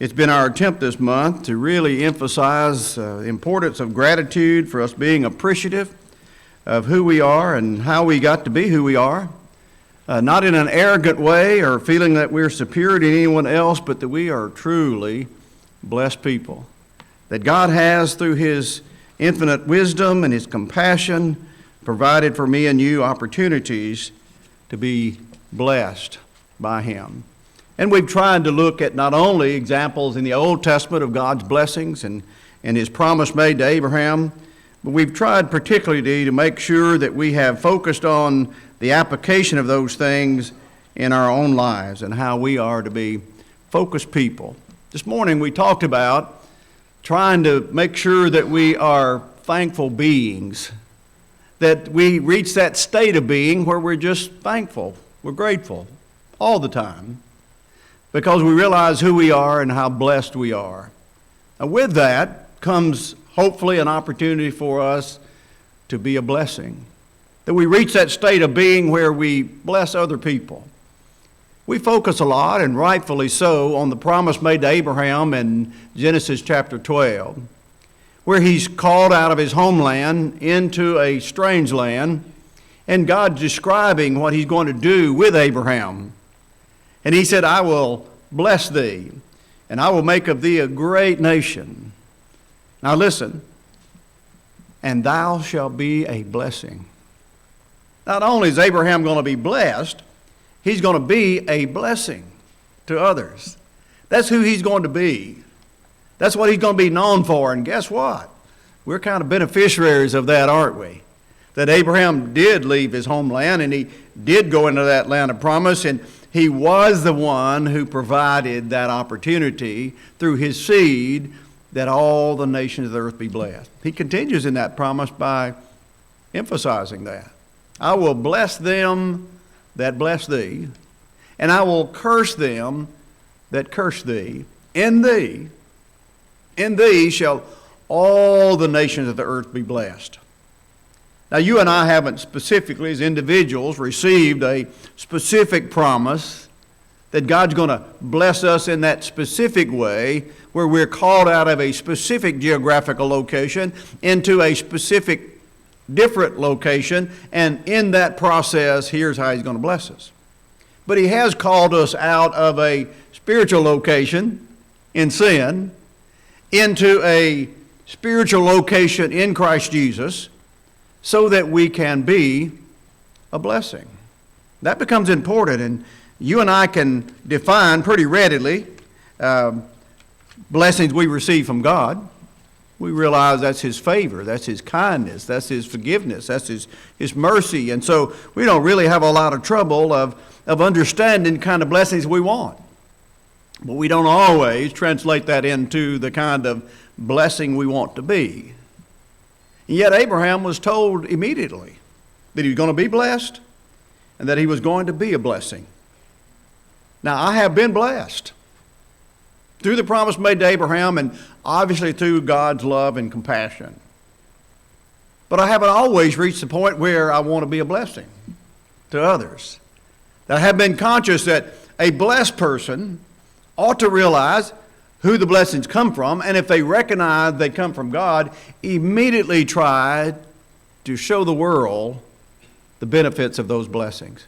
It's been our attempt this month to really emphasize the importance of gratitude, for us being appreciative of who we are and how we got to be who we are. Not in an arrogant way or feeling that we're superior to anyone else, but that we are truly blessed people. That God has, through His infinite wisdom and His compassion, provided for me and you opportunities to be blessed by Him. And we've tried to look at not only examples in the Old Testament of God's blessings and His promise made to Abraham, but we've tried particularly to make sure that we have focused on the application of those things in our own lives and how we are to be focused people. This morning we talked about trying to make sure that we are thankful beings, that we reach that state of being where we're just thankful, we're grateful all the time, because we realize who we are and how blessed we are. And with that comes hopefully an opportunity for us to be a blessing, that we reach that state of being where we bless other people. We focus a lot, and rightfully so, on the promise made to Abraham in Genesis chapter 12, where he's called out of his homeland into a strange land, and God's describing what He's going to do with Abraham. And He said, I will bless thee, and I will make of thee a great nation. Now listen, and thou shalt be a blessing. Not only is Abraham going to be blessed, he's going to be a blessing to others. That's who he's going to be. That's what he's going to be known for. And guess what? We're kind of beneficiaries of that, aren't we? That Abraham did leave his homeland and he did go into that land of promise, and he was the one who provided that opportunity through his seed that all the nations of the earth be blessed. He continues in that promise by emphasizing that. I will bless them that bless thee, and I will curse them that curse thee. In thee shall all the nations of the earth be blessed. Now, you and I haven't specifically, as individuals, received a specific promise that God's going to bless us in that specific way, where we're called out of a specific geographical location into a specific different location, and in that process, here's how He's going to bless us. But He has called us out of a spiritual location in sin into a spiritual location in Christ Jesus, so that we can be a blessing. That becomes important, and you and I can define pretty readily blessings we receive from God. We realize that's His favor, that's His kindness, that's His forgiveness, that's His mercy. And so we don't really have a lot of trouble of understanding the kind of blessings we want. But we don't always translate that into the kind of blessing we want to be. And yet Abraham was told immediately that he was going to be blessed and that he was going to be a blessing. Now, I have been blessed through the promise made to Abraham, and obviously through God's love and compassion. But I haven't always reached the point where I want to be a blessing to others. I have been conscious that a blessed person ought to realize who the blessings come from, and if they recognize they come from God, immediately try to show the world the benefits of those blessings.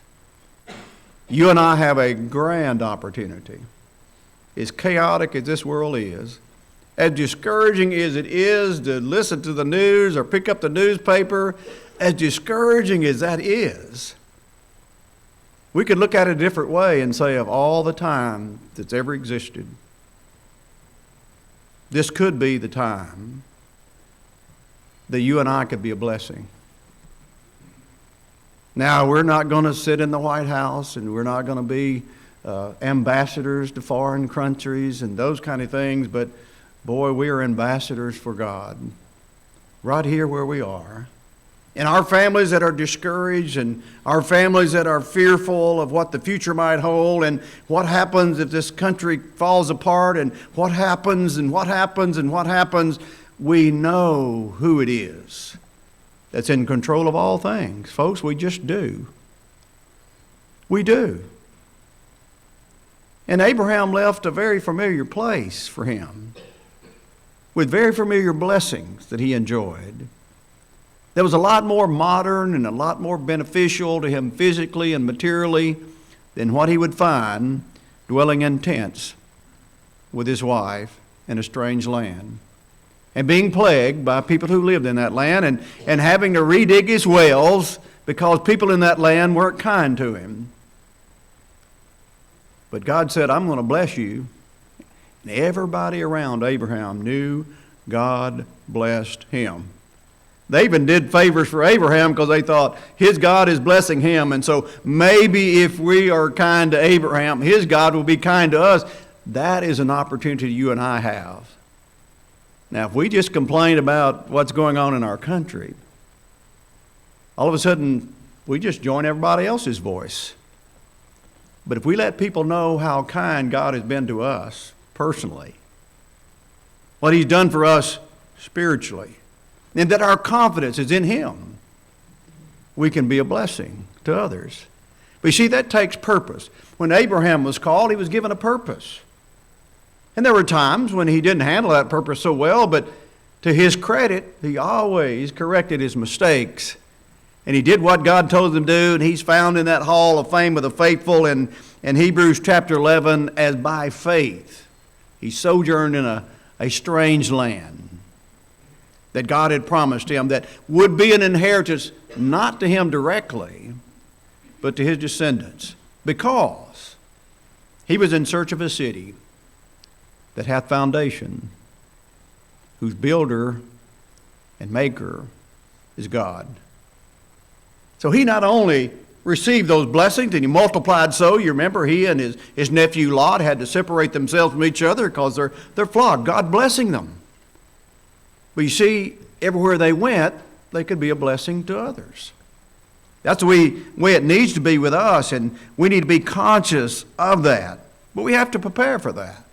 You and I have a grand opportunity. As chaotic as this world is, as discouraging as it is to listen to the news or pick up the newspaper, as discouraging as that is, we could look at it a different way and say, of all the time that's ever existed, this could be the time that you and I could be a blessing. Now, we're not going to sit in the White House, and we're not going to be ambassadors to foreign countries and those kind of things, but boy, we are ambassadors for God right here where we are. And our families that are discouraged, and our families that are fearful of what the future might hold, and what happens if this country falls apart, and what happens, and what happens, and what happens, we know who it is that's in control of all things. Folks, we just do. We do. And Abraham left a very familiar place for him, with very familiar blessings that he enjoyed. That was a lot more modern and a lot more beneficial to him physically and materially than what he would find dwelling in tents with his wife in a strange land, and being plagued by people who lived in that land, and having to redig his wells because people in that land weren't kind to him. But God said, I'm going to bless you. And everybody around Abraham knew God blessed him. They even did favors for Abraham because they thought his God is blessing him. And so maybe if we are kind to Abraham, his God will be kind to us. That is an opportunity you and I have. Now, if we just complain about what's going on in our country, all of a sudden we just join everybody else's voice. But if we let people know how kind God has been to us personally, what he's done for us spiritually, and that our confidence is in him, we can be a blessing to others. But you see, that takes purpose. When Abraham was called, he was given a purpose. And there were times when he didn't handle that purpose so well, but to his credit, he always corrected his mistakes. And he did what God told him to do, and he's found in that hall of fame of the faithful in Hebrews chapter 11 as by faith he sojourned in a strange land that God had promised him that would be an inheritance not to him directly, but to his descendants, because he was in search of a city that hath foundation, whose builder and maker is God. So he not only received those blessings, and he multiplied so. You remember he and his nephew Lot had to separate themselves from each other because they're flawed. God blessing them. But you see, everywhere they went, they could be a blessing to others. That's the way it needs to be with us, and we need to be conscious of that. But we have to prepare for that.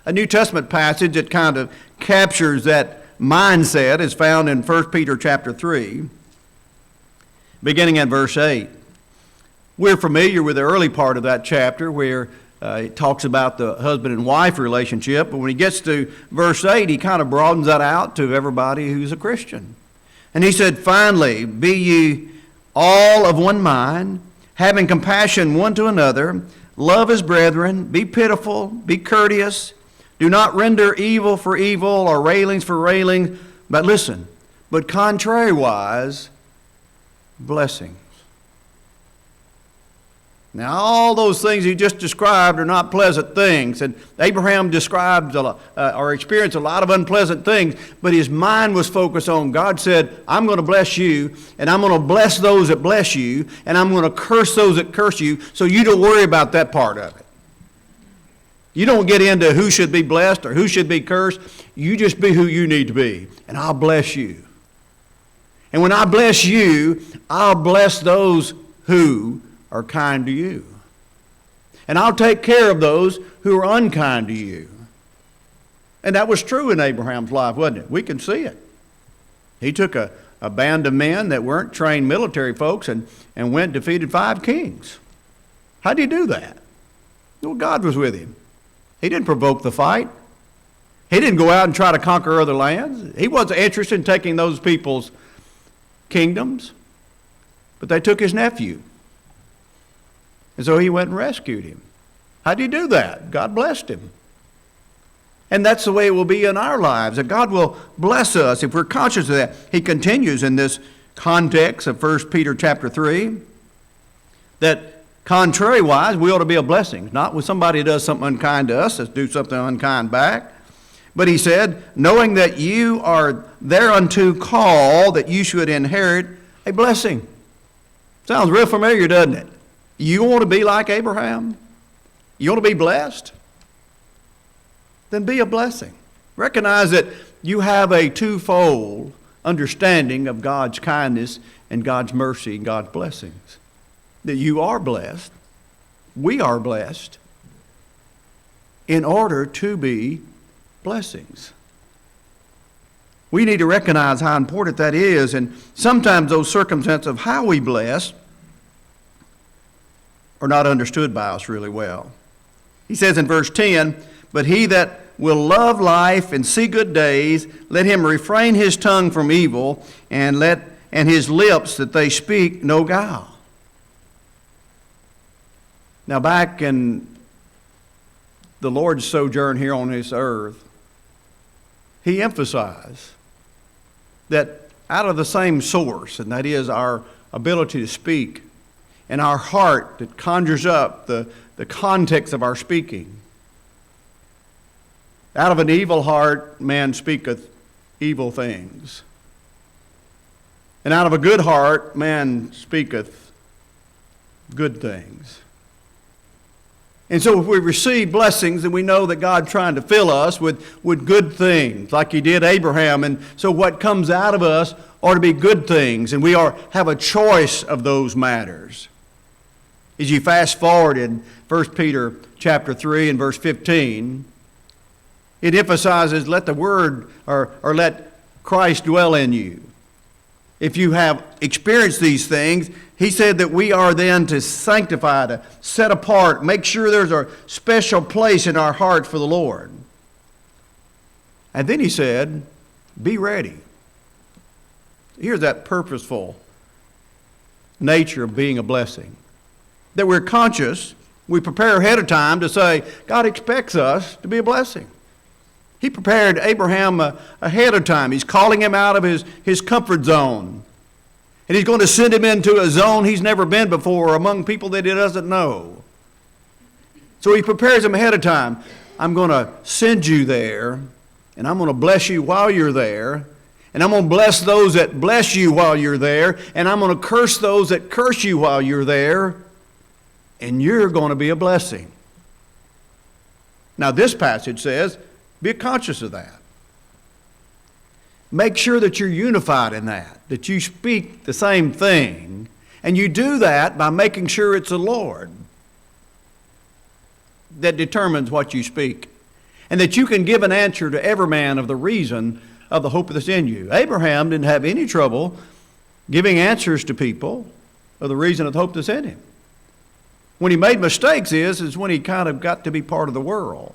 A New Testament passage that kind of captures that mindset is found in 1 Peter chapter 3, beginning at verse 8. We're familiar with the early part of that chapter where it talks about the husband and wife relationship, but when he gets to verse 8, he kind of broadens that out to everybody who's a Christian. And he said, finally, be ye all of one mind, having compassion one to another, love as brethren, be pitiful, be courteous, do not render evil for evil or railings for railings, but listen, but contrariwise, blessings. Now, all those things he just described are not pleasant things. And Abraham described or experienced a lot of unpleasant things, but his mind was focused on God said, I'm going to bless you, and I'm going to bless those that bless you, and I'm going to curse those that curse you, so you don't worry about that part of it. You don't get into who should be blessed or who should be cursed. You just be who you need to be, and I'll bless you. And when I bless you, I'll bless those who are kind to you. And I'll take care of those who are unkind to you. And that was true in Abraham's life, wasn't it? We can see it. He took a band of men that weren't trained military folks and went and defeated 5 kings. How did he do that? Well, God was with him. He didn't provoke the fight. He didn't go out and try to conquer other lands. He wasn't interested in taking those people's kingdoms. But they took his nephew. And so he went and rescued him. How did he do that? God blessed him. And that's the way it will be in our lives, that God will bless us if we're conscious of that. He continues in this context of 1 Peter chapter 3, that contrariwise, we ought to be a blessing. Not when somebody does something unkind to us, let's do something unkind back. But he said, knowing that you are thereunto called, that you should inherit a blessing. Sounds real familiar, doesn't it? You want to be like Abraham? You want to be blessed? Then be a blessing. Recognize that you have a twofold understanding of God's kindness and God's mercy and God's blessings. That you are blessed, we are blessed, in order to be blessings. We need to recognize how important that is, and sometimes those circumstances of how we bless are not understood by us really well. He says in verse 10, "But he that will love life and see good days, let him refrain his tongue from evil, and his lips that they speak no guile." Now back in the Lord's sojourn here on this earth, he emphasized that out of the same source, and that is our ability to speak, and our heart that conjures up the context of our speaking. Out of an evil heart man speaketh evil things. And out of a good heart man speaketh good things. And so if we receive blessings, and we know that God's trying to fill us with good things, like he did Abraham. And so what comes out of us ought to be good things, and we have a choice of those matters. As you fast forward in 1 Peter chapter 3 and verse 15, it emphasizes, let the word or let Christ dwell in you. If you have experienced these things, he said that we are then to sanctify, to set apart, make sure there's a special place in our hearts for the Lord. And then he said, be ready. Here's that purposeful nature of being a blessing. That we're conscious, we prepare ahead of time to say, God expects us to be a blessing. He prepared Abraham ahead of time. He's calling him out of his comfort zone. And he's going to send him into a zone he's never been before, among people that he doesn't know. So he prepares him ahead of time. I'm going to send you there, and I'm going to bless you while you're there. And I'm going to bless those that bless you while you're there. And I'm going to curse those that curse you while you're there. And you're going to be a blessing. Now this passage says, be conscious of that. Make sure that you're unified in that you speak the same thing. And you do that by making sure it's the Lord that determines what you speak. And that you can give an answer to every man of the reason of the hope that's in you. Abraham didn't have any trouble giving answers to people of the reason of the hope that's in him. When he made mistakes is when he kind of got to be part of the world.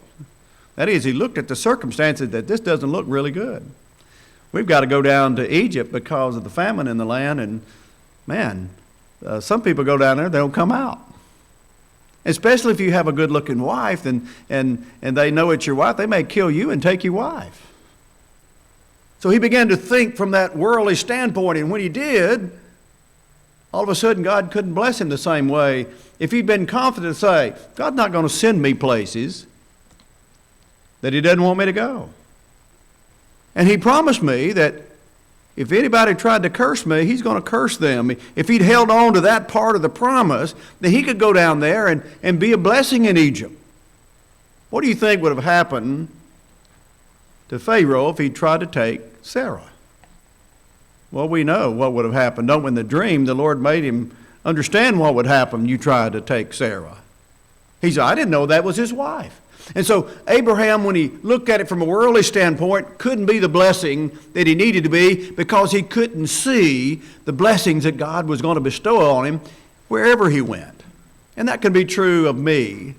That is, he looked at the circumstances that this doesn't look really good. We've got to go down to Egypt because of the famine in the land, and man, some people go down there, they don't come out. Especially if you have a good-looking wife and they know it's your wife, they may kill you and take your wife. So he began to think from that worldly standpoint, and when he did, all of a sudden God couldn't bless him the same way. If he'd been confident to say, God's not going to send me places that he doesn't want me to go. And he promised me that if anybody tried to curse me, he's going to curse them. If he'd held on to that part of the promise, then he could go down there and be a blessing in Egypt. What do you think would have happened to Pharaoh if he'd tried to take Sarah? Well, we know what would have happened. Don't we? In the dream, the Lord made him understand what would happen when you tried to take Sarah. He said, I didn't know that was his wife. And so Abraham, when he looked at it from a worldly standpoint, couldn't be the blessing that he needed to be because he couldn't see the blessings that God was going to bestow on him wherever he went. And that can be true of me.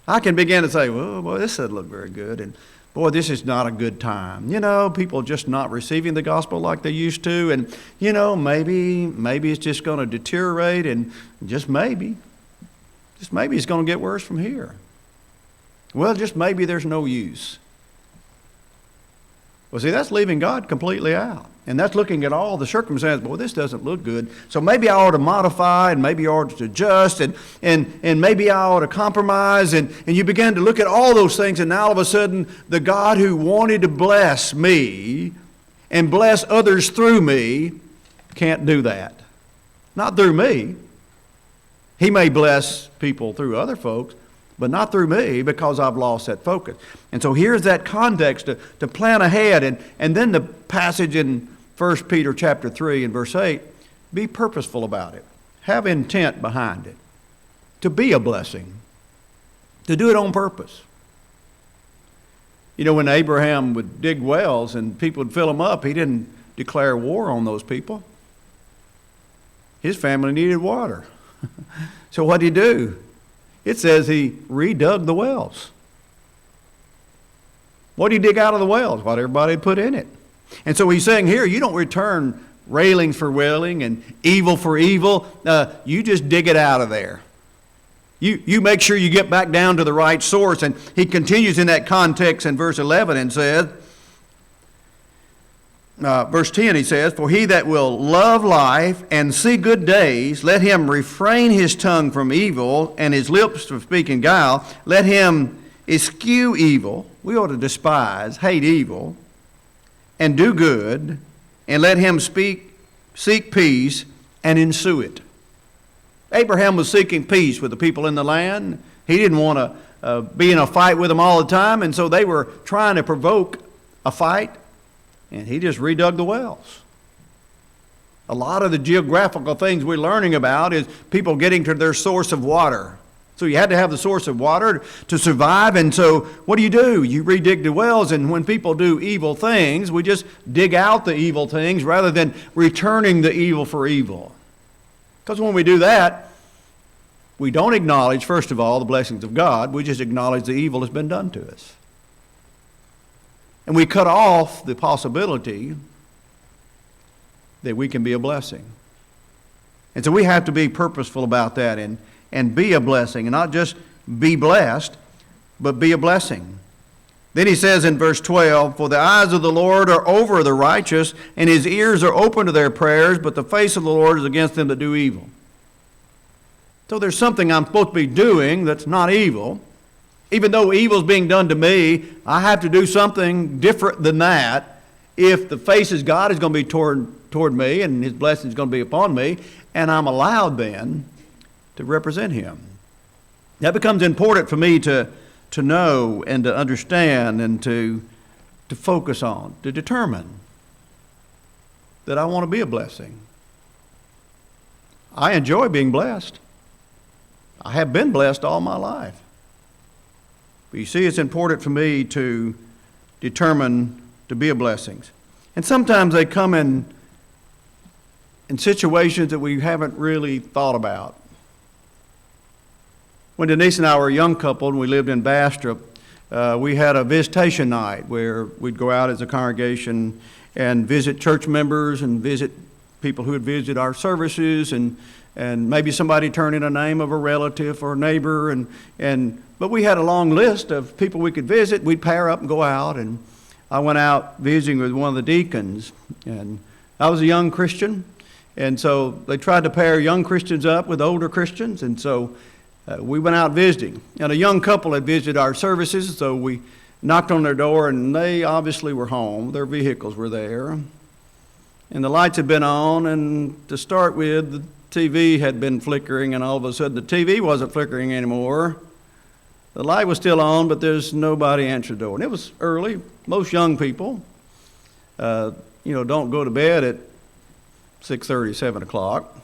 I can begin to say, well, boy, this doesn't look very good. And boy, this is not a good time. You know, people just not receiving the gospel like they used to. And, you know, maybe it's just going to deteriorate, and just maybe it's going to get worse from here. Well, just maybe there's no use. Well, see, that's leaving God completely out. And that's looking at all the circumstances. Boy, this doesn't look good. So maybe I ought to modify, and maybe I ought to adjust, and maybe I ought to compromise. And you begin to look at all those things, and now all of a sudden, the God who wanted to bless me and bless others through me can't do that. Not through me. He may bless people through other folks, but not through me, because I've lost that focus. And so here's that context to plan ahead. And then the passage in 1 Peter chapter 3 and verse 8, be purposeful about it. Have intent behind it. To be a blessing. To do it on purpose. You know, when Abraham would dig wells and people would fill them up, he didn't declare war on those people. His family needed water. So what did he do? It says he redug the wells. What do you dig out of the wells? What everybody put in it. And so he's saying here, you don't return railing for railing and evil for evil. You just dig it out of there. You make sure you get back down to the right source. And he continues in that context in verse 11 and says, verse 10 he says, "For he that will love life and see good days, let him refrain his tongue from evil and his lips from speaking guile. Let him eschew evil." We ought to despise, hate evil, and do good, and let him seek peace and ensue it. Abraham was seeking peace with the people in the land. He didn't want to be in a fight with them all the time, and so they were trying to provoke a fight, and he just redug the wells. A lot of the geographical things we're learning about is people getting to their source of water. So you had to have the source of water to survive, and so what do? You redig the wells, and when people do evil things, we just dig out the evil things rather than returning the evil for evil. Because when we do that, we don't acknowledge, first of all, the blessings of God. We just acknowledge the evil has been done to us. And we cut off the possibility that we can be a blessing. And so we have to be purposeful about that and be a blessing, and not just be blessed, but be a blessing. Then he says in verse 12, "For the eyes of the Lord are over the righteous, and his ears are open to their prayers, but the face of the Lord is against them that do evil." So there's something I'm supposed to be doing that's not evil. Even though evil is being done to me, I have to do something different than that if the face of God is going to be toward me and his blessing is going to be upon me, and I'm allowed then to represent him. That becomes important for me to know and to understand and to focus on, to determine that I want to be a blessing. I enjoy being blessed. I have been blessed all my life. But you see, it's important for me to determine to be a blessing. And sometimes they come in situations that we haven't really thought about. When Denise and I were a young couple and we lived in Bastrop, we had a visitation night where we'd go out as a congregation and visit church members and visit people who had visited our services, and maybe somebody turned in a name of a relative or a neighbor, but we had a long list of people we could visit. We'd pair up and go out, and I went out visiting with one of the deacons, and I was a young Christian, and so they tried to pair young Christians up with older Christians, and so we went out visiting. And a young couple had visited our services, so we knocked on their door, and they obviously were home. Their vehicles were there, and the lights had been on, and to start with, the TV had been flickering, and all of a sudden the TV wasn't flickering anymore. The light was still on, but there's nobody answered the door. And it was early. Most young people, don't go to bed at 6:30, 7 o'clock.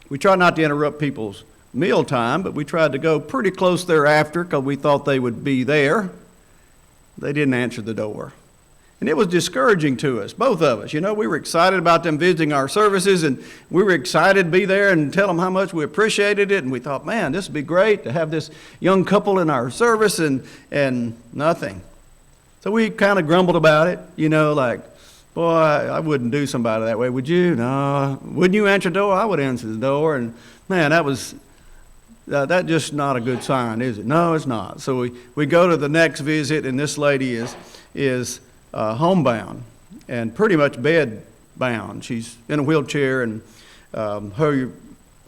We try not to interrupt people's mealtime, but we tried to go pretty close thereafter because we thought they would be there. They didn't answer the door. And it was discouraging to us, both of us. We were excited about them visiting our services, and we were excited to be there and tell them how much we appreciated it. And we thought, man, this would be great to have this young couple in our service, and nothing. So we kind of grumbled about it, like, boy, I wouldn't do somebody that way, would you? No. Wouldn't you answer the door? I would answer the door. And man, that's just not a good sign, is it? No, it's not. So we go to the next visit, and this lady is homebound and pretty much bed bound. She's in a wheelchair, and her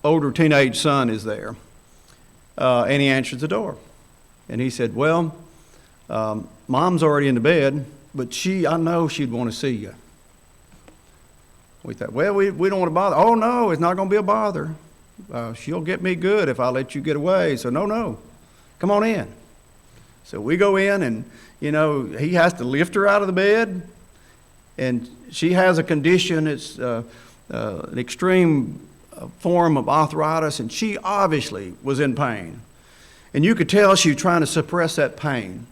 older teenage son is there. And he answers the door. And he said, well, Mom's already in the bed, but I know she'd want to see you. We thought, well, we don't want to bother. Oh, no, it's not going to be a bother. She'll get me good if I let you get away. So no, come on in. So we go in, and he has to lift her out of the bed, and she has a condition. It's an extreme form of arthritis, and she obviously was in pain. And you could tell she was trying to suppress that pain,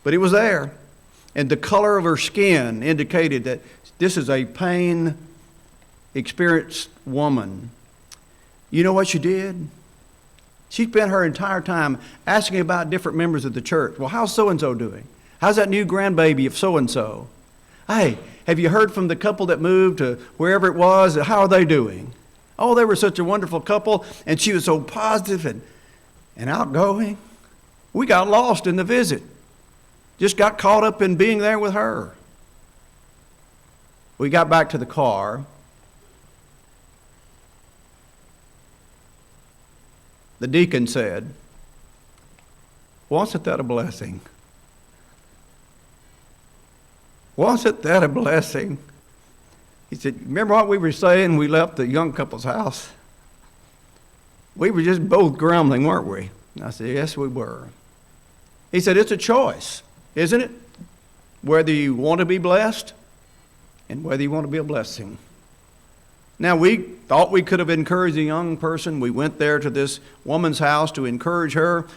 but it was there. And the color of her skin indicated that this is a pain-experienced woman. You know what she did? She spent her entire time asking about different members of the church. Well, how's so-and-so doing? How's that new grandbaby of so-and-so? Hey, have you heard from the couple that moved to wherever it was? How are they doing? Oh, they were such a wonderful couple, and she was so positive and outgoing. We got lost in the visit. Just got caught up in being there with her. We got back to the car. The deacon said, "Wasn't that a blessing? Wasn't that a blessing?" He said, "Remember what we were saying when we left the young couple's house? We were just both grumbling, weren't we?" And I said, "Yes, we were." He said, "It's a choice, isn't it? Whether you want to be blessed and whether you want to be a blessing." Now, we thought we could have encouraged a young person. We went there to this woman's house to encourage her.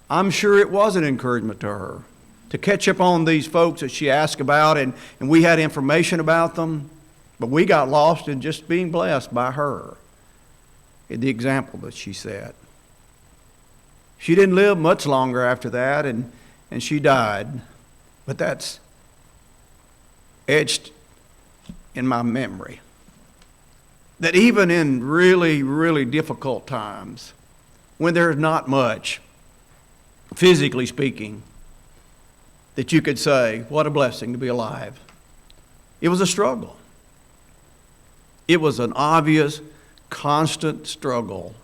I'm sure it was an encouragement to her to catch up on these folks that she asked about, and we had information about them. But we got lost in just being blessed by her, in the example that she set. She didn't live much longer after that, and she died. But that's etched in my memory. That even in really, really difficult times, when there's not much, physically speaking, that you could say, what a blessing to be alive. It was a struggle. It was an obvious, constant struggle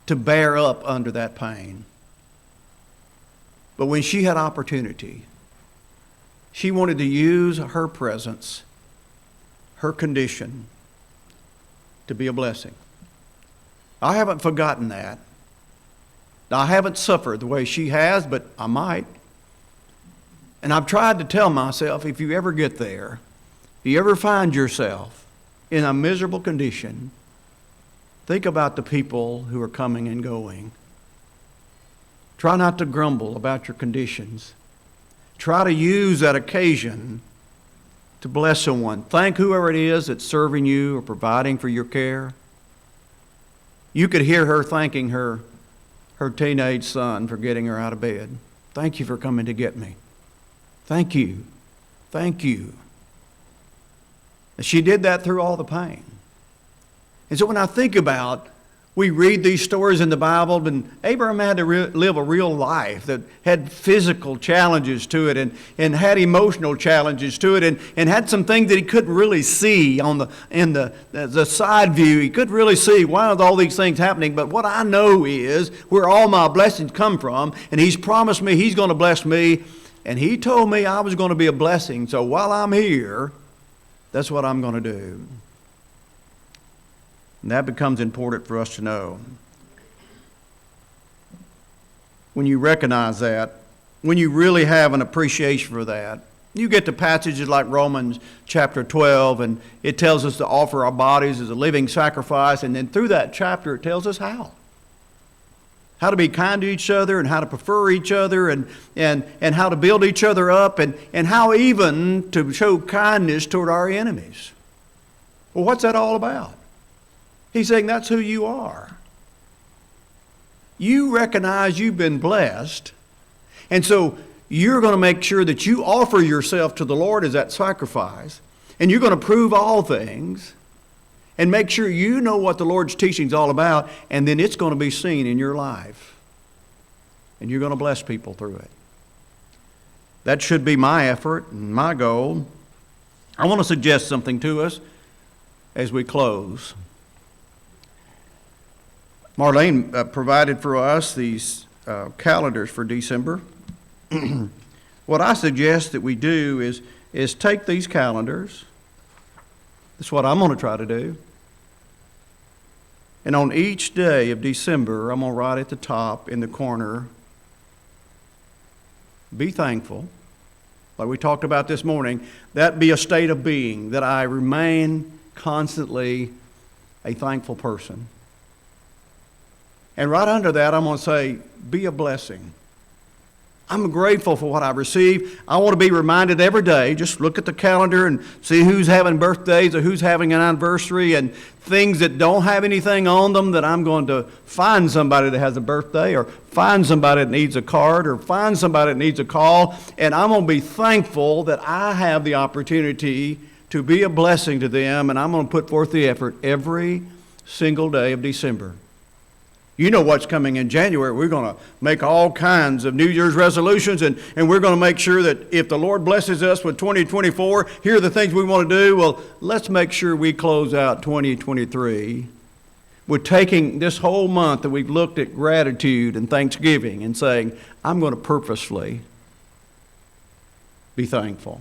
to bear up under that pain. But when she had opportunity, she wanted to use her presence, her condition, to be a blessing. I haven't forgotten that. I haven't suffered the way she has, but I might. And I've tried to tell myself, if you ever get there, if you ever find yourself in a miserable condition, think about the people who are coming and going. Try not to grumble about your conditions. Try to use that occasion to bless someone. Thank whoever it is that's serving you or providing for your care. You could hear her thanking her teenage son for getting her out of bed. "Thank you for coming to get me. Thank you. Thank you." And she did that through all the pain. And so when I think about, we read these stories in the Bible, and Abraham had to live a real life that had physical challenges to it and had emotional challenges to it and had some things that he couldn't really see in the side view. He couldn't really see why are all these things happening. But what I know is where all my blessings come from, and he's promised me he's going to bless me, and he told me I was going to be a blessing. So while I'm here, that's what I'm going to do. And that becomes important for us to know. When you recognize that, when you really have an appreciation for that, you get to passages like Romans chapter 12, and it tells us to offer our bodies as a living sacrifice, and then through that chapter it tells us how. How to be kind to each other, and how to prefer each other, and how to build each other up, and how even to show kindness toward our enemies. Well, what's that all about? He's saying that's who you are. You recognize you've been blessed, and so you're going to make sure that you offer yourself to the Lord as that sacrifice, and you're going to prove all things and make sure you know what the Lord's teaching is all about, and then it's going to be seen in your life, and you're going to bless people through it. That should be my effort and my goal. I want to suggest something to us as we close. Marlene provided for us these calendars for December. What I suggest that we do is take these calendars. That's what I'm going to try to do. And on each day of December, I'm going to write at the top in the corner, be thankful. Like we talked about this morning, that be a state of being, that I remain constantly a thankful person. And right under that, I'm going to say, be a blessing. I'm grateful for what I receive. I want to be reminded every day, just look at the calendar and see who's having birthdays or who's having an anniversary and things that don't have anything on them, that I'm going to find somebody that has a birthday or find somebody that needs a card or find somebody that needs a call. And I'm going to be thankful that I have the opportunity to be a blessing to them, and I'm going to put forth the effort every single day of December. You know what's coming in January. We're going to make all kinds of New Year's resolutions, and we're going to make sure that if the Lord blesses us with 2024, here are the things we want to do. Well, let's make sure we close out 2023 with taking this whole month that we've looked at gratitude and thanksgiving and saying, I'm going to purposefully be thankful.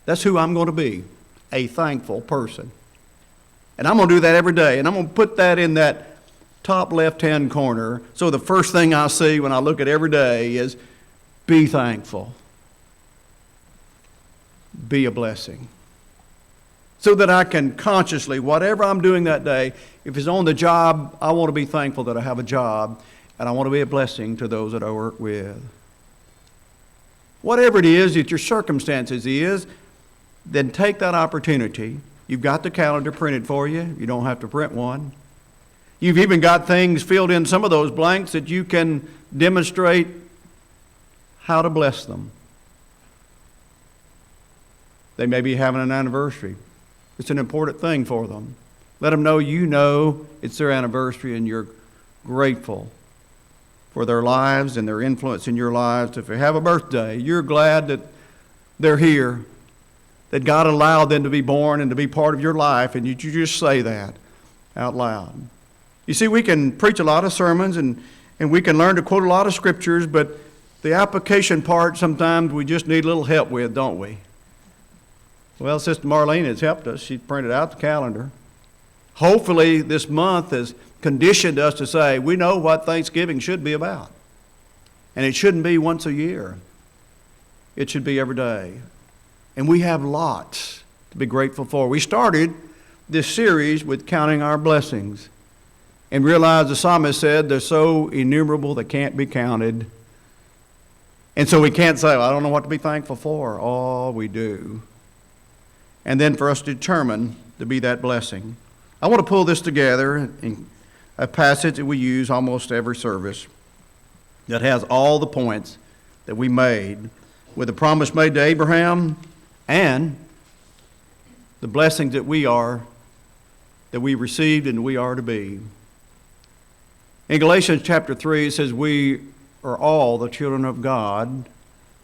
That's who I'm going to be, a thankful person. And I'm going to do that every day, and I'm going to put that in that top left-hand corner. So the first thing I see when I look at every day is be thankful. Be a blessing. So that I can consciously, whatever I'm doing that day, if it's on the job, I want to be thankful that I have a job, and I want to be a blessing to those that I work with. Whatever it is that your circumstances is, then take that opportunity. You've got the calendar printed for you. You don't have to print one. You've even got things filled in some of those blanks that you can demonstrate how to bless them. They may be having an anniversary. It's an important thing for them. Let them know you know it's their anniversary and you're grateful for their lives and their influence in your lives. If they have a birthday, you're glad that they're here, that God allowed them to be born and to be part of your life, and you just say that out loud. You see, we can preach a lot of sermons and we can learn to quote a lot of scriptures, but the application part sometimes we just need a little help with, don't we? Well, Sister Marlene has helped us. She printed out the calendar. Hopefully this month has conditioned us to say, we know what Thanksgiving should be about. And it shouldn't be once a year. It should be every day. And we have lots to be grateful for. We started this series with counting our blessings. And realize the psalmist said they're so innumerable they can't be counted. And so we can't say, well, I don't know what to be thankful for. Oh, we do. And then for us to determine to be that blessing. I want to pull this together in a passage that we use almost every service that has all the points that we made with the promise made to Abraham and the blessings that we received and we are to be. In Galatians chapter 3, it says, we are all the children of God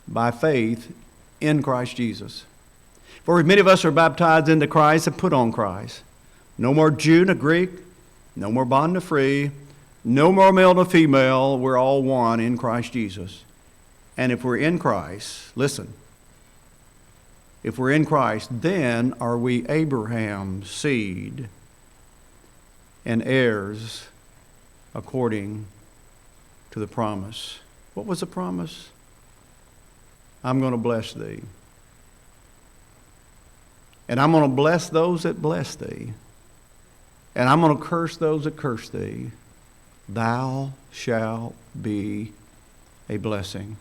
by faith in Christ Jesus. For many of us are baptized into Christ and put on Christ. No more Jew nor Greek, no more bond nor free, no more male nor female. We're all one in Christ Jesus. And if we're in Christ, listen, if we're in Christ, then are we Abraham's seed and heirs according to the promise. What was the promise? I'm going to bless thee. And I'm going to bless those that bless thee. And I'm going to curse those that curse thee. Thou shalt be a blessing.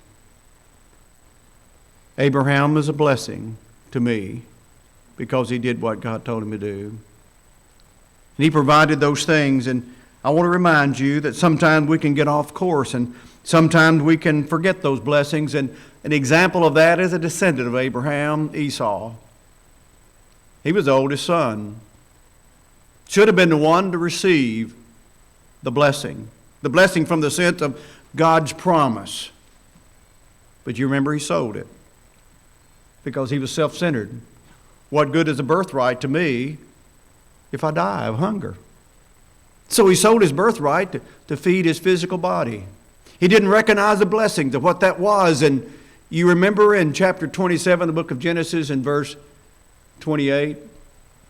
Abraham is a blessing to me because he did what God told him to do. And he provided those things. And I want to remind you that sometimes we can get off course and sometimes we can forget those blessings. And an example of that is a descendant of Abraham, Esau. He was the oldest son. Should have been the one to receive the blessing from the sense of God's promise. But you remember he sold it because he was self-centered. What good is a birthright to me if I die of hunger? So he sold his birthright to feed his physical body. He didn't recognize the blessings of what that was. And you remember in chapter 27, the book of Genesis, in verse 28,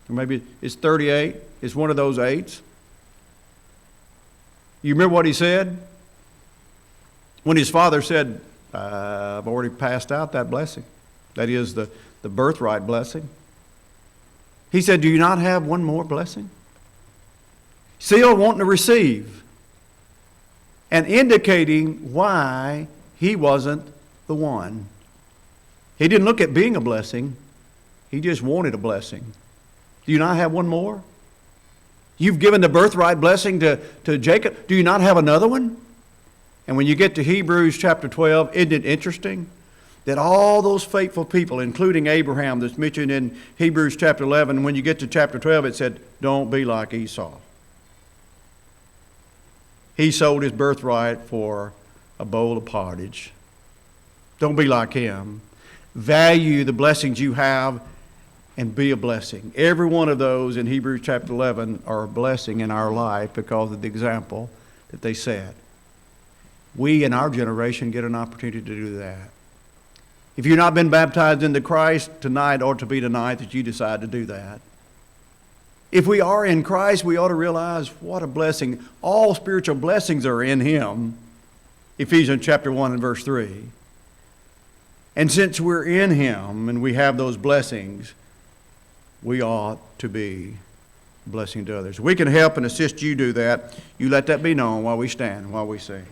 or maybe it's 38, it's one of those eights. You remember what he said? When his father said, I've already passed out that blessing. That is the birthright blessing. He said, do you not have one more blessing? Still wanting to receive. And indicating why he wasn't the one. He didn't look at being a blessing. He just wanted a blessing. Do you not have one more? You've given the birthright blessing to Jacob. Do you not have another one? And when you get to Hebrews chapter 12, isn't it interesting that all those faithful people, including Abraham that's mentioned in Hebrews chapter 11, when you get to chapter 12, it said, don't be like Esau. He sold his birthright for a bowl of pottage. Don't be like him. Value the blessings you have and be a blessing. Every one of those in Hebrews chapter 11 are a blessing in our life because of the example that they set. We in our generation get an opportunity to do that. If you've not been baptized into Christ, tonight ought to be the night that you decide to do that. If we are in Christ, we ought to realize what a blessing. All spiritual blessings are in Him. Ephesians chapter 1 and verse 3. And since we're in Him and we have those blessings, we ought to be a blessing to others. We can help and assist you do that. You let that be known while we stand, while we sing.